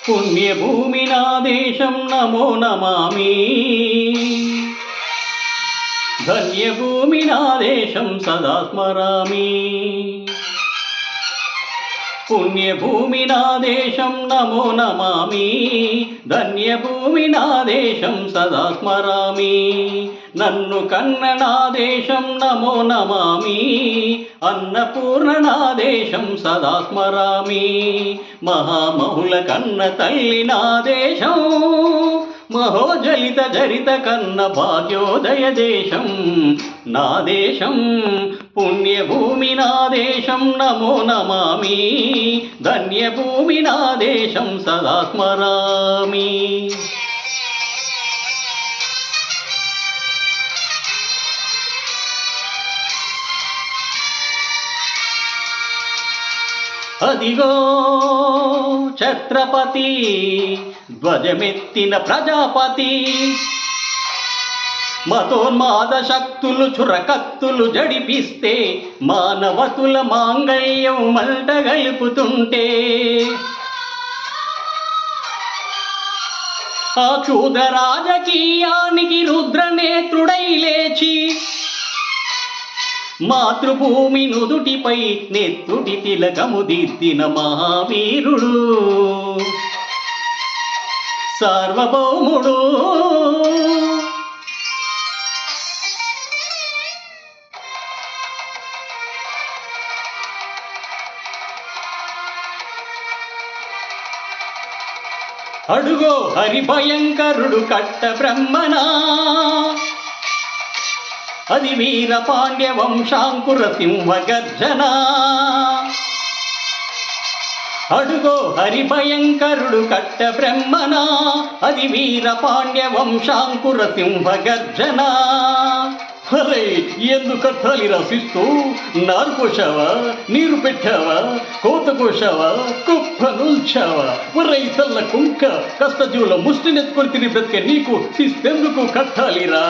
పుణ్యభూమి నా దేశం నమో నమామి. ధన్యభూమి నా దేశం సదా స్మరామి. పుణ్యభూమి నా దేశం నమో నమామి. ధన్యభూమి నా దేశం సదా స్మరామి. నన్ను కన్న నా దేశం నమో నమామి. అన్నపూర్ణ నా దేశం సదా స్మరామి. మహామహుల కన్న తల్లి నా దేశం. మహోజలిత జరిత కన్న భాగ్యోదయ దేశం నా దేశం. పుణ్యభూమి నా దేశం నమో నమామి. ధన్యభూమి నా దేశం సదా స్మరామి. అదిగో ఛత్రపతి ధ్వజమెత్తిన ప్రజాపతి. మతోన్మాద శక్తులు చురకత్తులు జడిపిస్తే మానవతుల మాంగళ్యం మంట గలుపుతుంటే ఆ క్షుద్ర రాజకీయానికి రుద్రనేత్రుడై లేచి మాతృభూమి నుదుటిపై నెత్తుటి తిలకము దిద్దిన మహావీరుడు సార్వభౌముడు. అడుగో హరిభయంకరుడు కట్ట బ్రహ్మనా. అది వీర పాండ్య వంశాంకుర సింహ గర్జన. అడుగో హరిభయంకరుడు కట్ట బ్రహ్మణ. అది వీర పాండ్య వంశాంకుర సింహ గర్జన. అరే ఎందుకు కట్టాలి రసిస్తూ నారు కోశావా, నీరు పెట్టావా, కోత కోశావా, కుప్ప నుంచావా? ఒర్రై తల్ల కుంక కష్టజీవుల ముష్టినెత్తుకొని తిని బ్రతికే నీకు శిస్తెందుకు కట్టాలిరా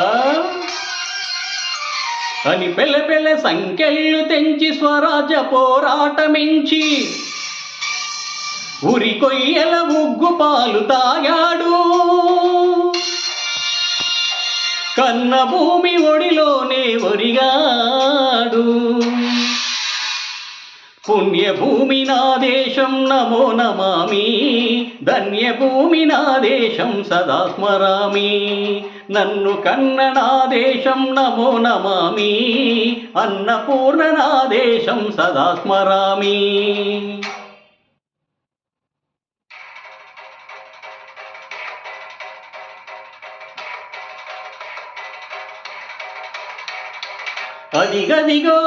అని పెళ్ళ పెళ్ళ సంఖ్యలు తెంచి స్వరాజ్య పోరాటమించి ఉరి కొయ్యల ఉగ్గు పాలు తాగాడు. కన్న భూమి ఒడిలోనే ఒరిగాడు. పుణ్యభూమి నా దేశం నమో నమామి. ధన్యభూమి నా దేశం సదా స్మరామి. నన్ను కన్న నా దేశం నమో నమామి. అన్నపూర్ణ నా దేశం సదా స్మరామి. అదిగదిగో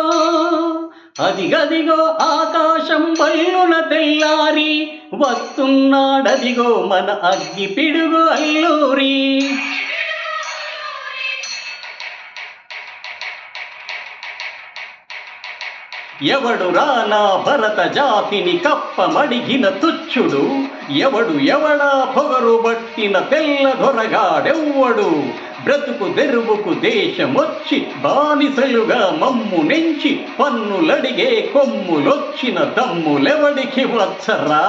అదిగదిగో ఆకాశం బల్లున తెల్లారి వస్తున్నాడదిగో మన అగ్గి పిడుగు అల్లూరి. ఎవడు రానా భరత జాతిని కప్పమడిగిన తుచ్చుడు. ఎవడు ఎవడా పొగరు బట్టిన తెల్ల దొరగాడెవ్వడు. బ్రతుకు తెరువుకు దేశమొచ్చి బానిసలుగా మమ్ము నెంచి పన్నులడిగే కొమ్ములొచ్చిన దమ్ములెవడికి వచ్చరా?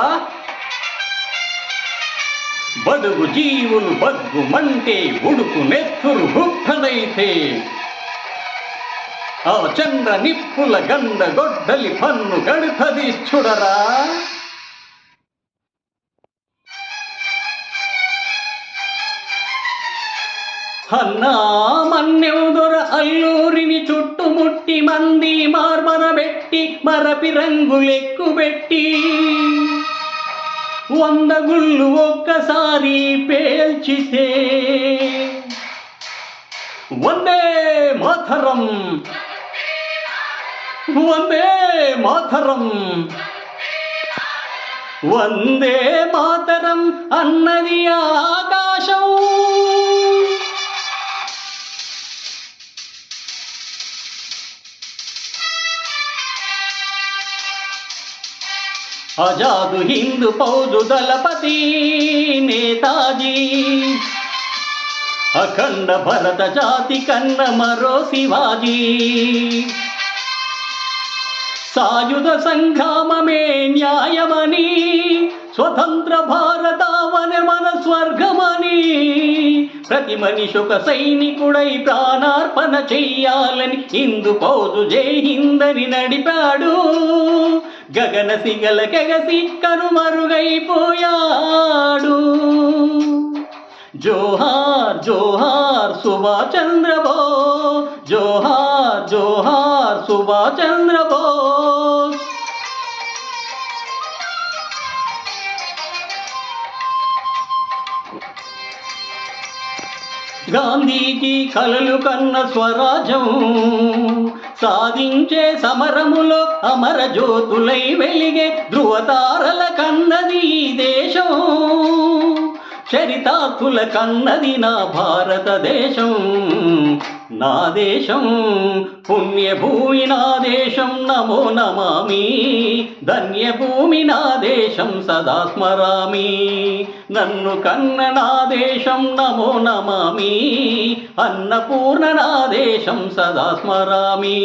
బడుగు జీవులు బగ్గుమంటే ఉడుకు నెత్తురు గుట్టనైతే ఆ చంద్ర నిప్పుల గండ గొడ్డలి పన్ను గడుతది చూడరా. అన్నా మన్నెవుదొర అల్లూరిని చుట్టుముట్టి మంది మార్మరబెట్టి మరపి రంగులెక్కుబెట్టి 100 గుళ్ళు ఒక్కసారి పేల్చితే వందే మాతరం వందే మాతరం వందే మాతరం అన్నది ఆకాశం. ఆజాదు హిందూ ఫౌజు దళపతి నేతాజీ, అఖండ భరత జాతి కన్న మరో శివాజీ. సాయుధ సంగ్రామమే న్యాయమని స్వతంత్ర భారతావని మన స్వర్గమని, ప్రతి మనిషి ఒక సైనికుడై ప్రాణార్పణ చెయ్యాలని ఇందు పౌజు జై హిందని నడిపాడు. గగన సిగల కెగసి కనుమరుగైపోయాడు. జోహార్ జోహార్ సుభాష్ చంద్రబోస్, జోహార్ జోహార్ సుభాష్ చంద్రబోస్. గాంధీజీ కలలు కన్న స్వరాజ్యం సాధించే సమరములో అమర జ్యోతులై వెలిగే ధృవతారల కన్నది ఈ దేశం. చరితార్థుల కన్నది నా భారతదేశం, నా దేశం పుణ్యభూమి నా దేశం నమో నమామి. ధన్యభూమి నా దేశం సదా స్మరామి. నన్ను కన్న నా దేశం నమో నమామి. అన్నపూర్ణ నా దేశం సదా స్మరామి.